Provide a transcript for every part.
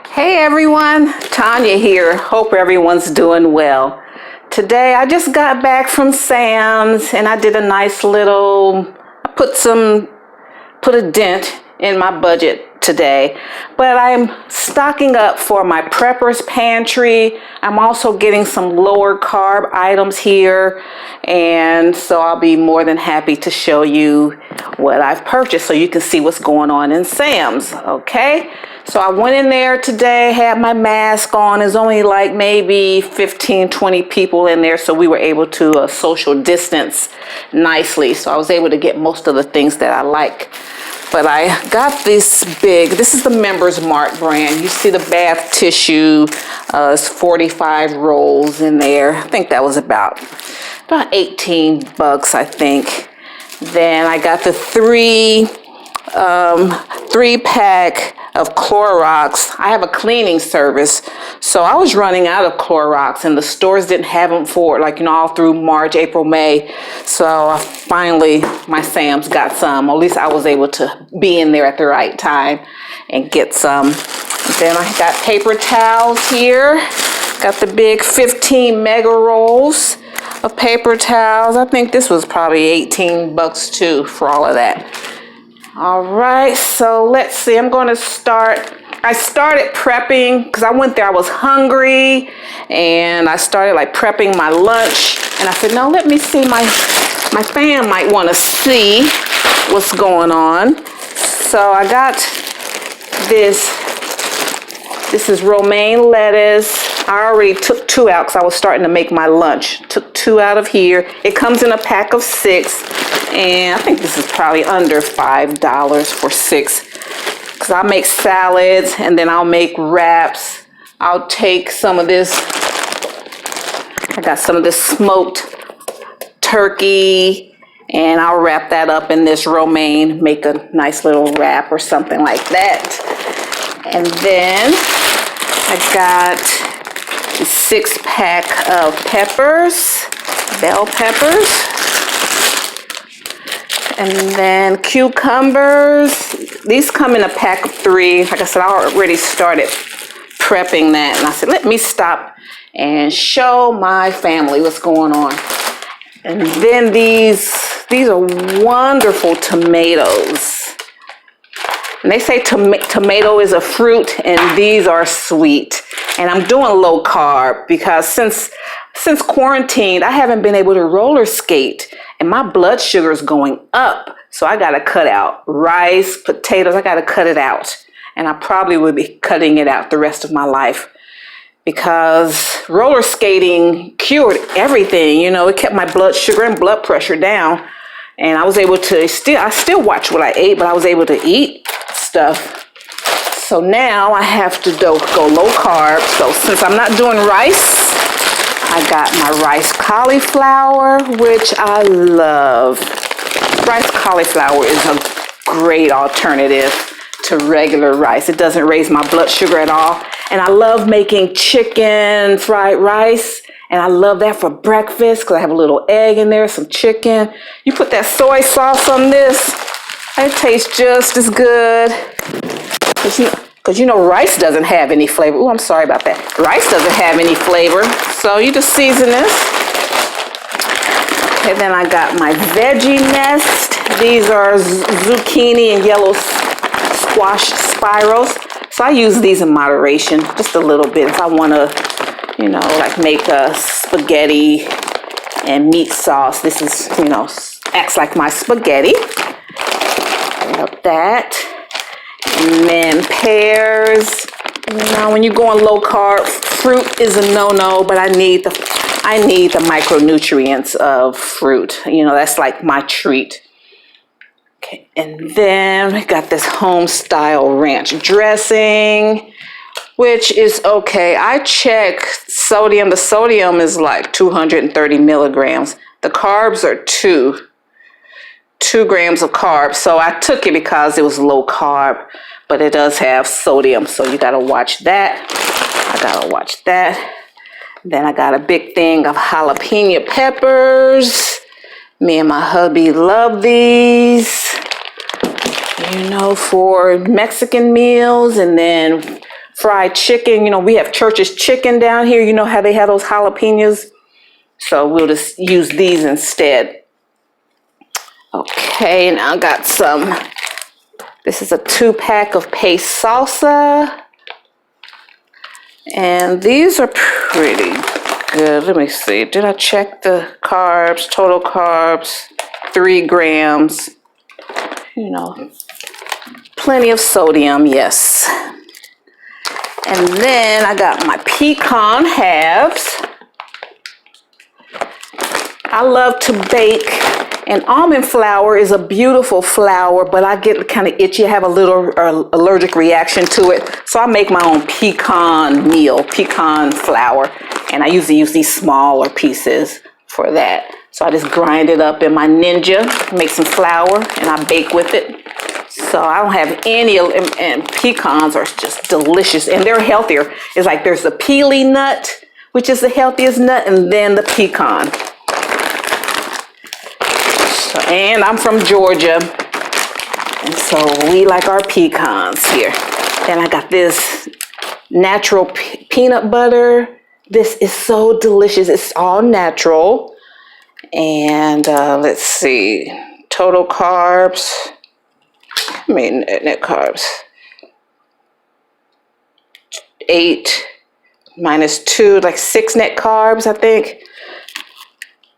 Hey everyone, Tanya here. Hope everyone's doing well. Today I just got back from Sam's and I did a nice little, put a dent in my budget today. But I'm stocking up for my Prepper's Pantry. I'm also getting some lower carb items here. And so I'll be more than happy to show you what I've purchased so you can see what's going on in Sam's, okay? So I went in there today, had my mask on. There's only like maybe 15, 20 people in there, so we were able to social distance nicely. So I was able to get most of the things that I like. But I got this is the Members Mark brand. You see the bath tissue, it's 45 rolls in there. I think that was about $18, I think. Then I got the three pack of Clorox. I have a cleaning service, so I was running out of Clorox and the stores didn't have them for all through March, April, May. So finally my Sam's got some. At least I was able to be in there at the right time and get some. Then I got paper towels here. Got the big 15 mega rolls of paper towels. I think this was probably $18 too for all of that. All right, so let's see. I'm going to start. I started prepping because I went there. I was hungry, and I started prepping my lunch. And I said, no, let me see. My fam might want to see what's going on. So I got this. This is romaine lettuce. I already took 2 out because I was starting to make my lunch. Took 2 out of here. It comes in a pack of 6. And I think this is probably under $5 for 6. Because I'll make salads and then I'll make wraps. I'll take some of this. I got some of this smoked turkey. And I'll wrap that up in this romaine. Make a nice little wrap or something like that. And then I got a 6-pack of peppers. Bell peppers. And then cucumbers. These come in a pack of 3. Like I said, I already started prepping that. And I said, let me stop and show my family what's going on. And then these are wonderful tomatoes. And they say tomato is a fruit and these are sweet. And I'm doing low carb because since quarantined, I haven't been able to roller skate. And my blood sugar is going up. So I got to cut out rice, potatoes. I got to cut it out. And I probably will be cutting it out the rest of my life. Because roller skating cured everything. It kept my blood sugar and blood pressure down. And I was able to I still watch what I ate, but I was able to eat stuff. So now I have to go low carb. So since I'm not doing rice, I got my rice cauliflower, which I love. Rice cauliflower is a great alternative to regular rice. It doesn't raise my blood sugar at all. And I love making chicken fried rice. And I love that for breakfast because I have a little egg in there, some chicken. You put that soy sauce on this, it tastes just as good. Because rice doesn't have any flavor. Oh, I'm sorry about that. Rice doesn't have any flavor. So you just season this. And then I got my veggie nest. These are zucchini and yellow squash spirals. So I use these in moderation, just a little bit. If I want to, make a spaghetti and meat sauce. This is, acts like my spaghetti. Got that. And then pears. When you're going low carb, fruit is a no-no, but I need the micronutrients of fruit. That's like my treat. Okay, and then we got this home style ranch dressing, which is okay. I check sodium. The sodium is like 230 milligrams. The carbs are 2 grams of carbs. So I took it because it was low carb, but it does have sodium. So you got to watch that. I got to watch that. Then I got a big thing of jalapeno peppers. Me and my hubby love these. you know, for Mexican meals, and then fried chicken. You know, we have Church's chicken down here. You know how they have those jalapenos? So we'll just use these instead. Okay, now I got some. This is a 2-pack of paste salsa. And these are pretty good. Let me see. Did I check the carbs? Total carbs, 3 grams. You know, plenty of sodium, yes. And then I got my pecan halves. I love to bake, and almond flour is a beautiful flour, but I get kind of itchy. I have a little allergic reaction to it. So I make my own pecan meal, pecan flour, and I usually use these smaller pieces for that. So I just grind it up in my Ninja, make some flour, and I bake with it. So I don't have any, and pecans are just delicious, and they're healthier. It's like there's the peely nut, which is the healthiest nut, and then the pecan. And I'm from Georgia, and so we like our pecans here. Then I got this natural peanut butter. This is so delicious. It's all natural. And let's see, total carbs. I mean, net carbs. 8 minus 2, like 6 net carbs, I think.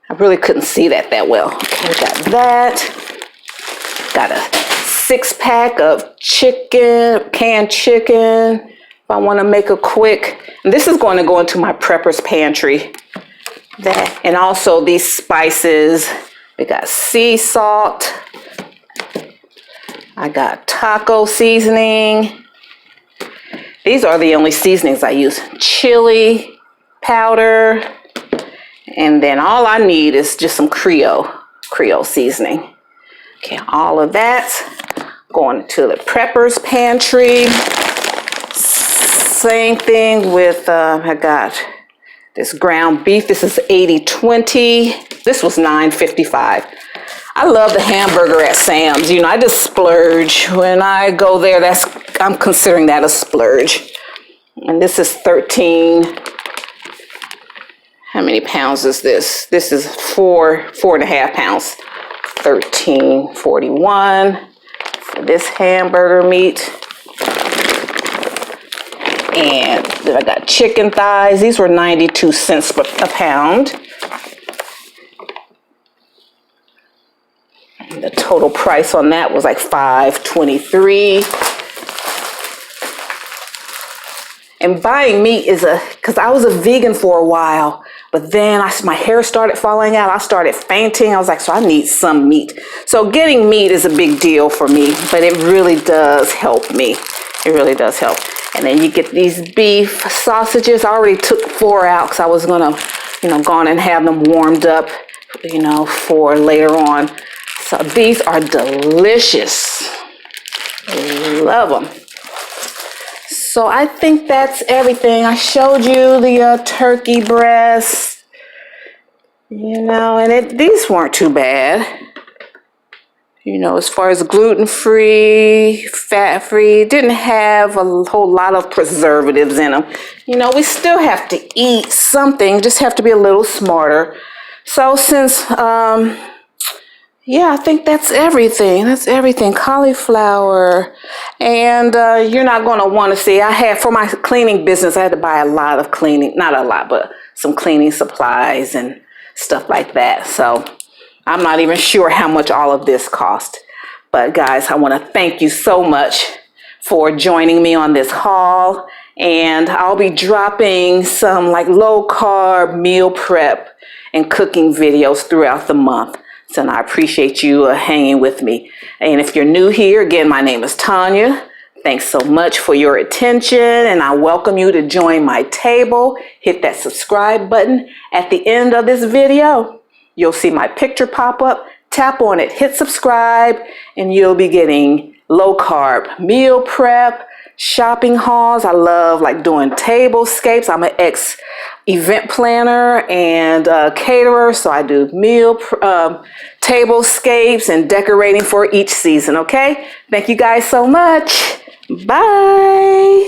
I really couldn't see that well. Okay, we got that. Got a 6-pack of chicken, canned chicken. If I want to make a quick, and this is going to go into my prepper's pantry. That, and also these spices. We got sea salt. I got taco seasoning. These are the only seasonings I use. Chili powder. And then all I need is just some Creole seasoning. Okay, all of that going to the prepper's pantry. Same thing with, I got this ground beef. This is 80/20. This was $9.55. I love the hamburger at Sam's. You know, I just splurge. When I go there, I'm considering that a splurge. And this is 13. How many pounds is this? This is 4.5 pounds. 13.41 for this hamburger meat. And then I got chicken thighs. These were 92 cents a pound. And the total price on that was like $5.23. And buying meat is because I was a vegan for a while, but then my hair started falling out. I started fainting. I was like, so I need some meat. So getting meat is a big deal for me, but it really does help me. It really does help. And then you get these beef sausages. I already took 4 out because I was gonna, go on and have them warmed up, for later on. So these are delicious. Love them. So I think that's everything. I showed you the turkey breast, and these weren't too bad. As far as gluten-free, fat-free, didn't have a whole lot of preservatives in them. We still have to eat something, just have to be a little smarter. So since, I think that's everything. That's everything. Cauliflower. And you're not going to want to see. for my cleaning business, I had to buy a lot of cleaning, not a lot, but some cleaning supplies and stuff like that. So I'm not even sure how much all of this cost. But guys, I want to thank you so much for joining me on this haul. And I'll be dropping some low carb meal prep and cooking videos throughout the month. And I appreciate you hanging with me. And if you're new here, again, my name is Tanya. Thanks so much for your attention, and I welcome you to join my table. Hit that subscribe button at the end of this video. You'll see my picture pop up. Tap on it, hit subscribe, and you'll be getting low carb meal prep, shopping hauls. I love doing tablescapes. I'm an event planner and caterer, so I do tablescapes and decorating for each season, okay? Thank you guys so much. Bye.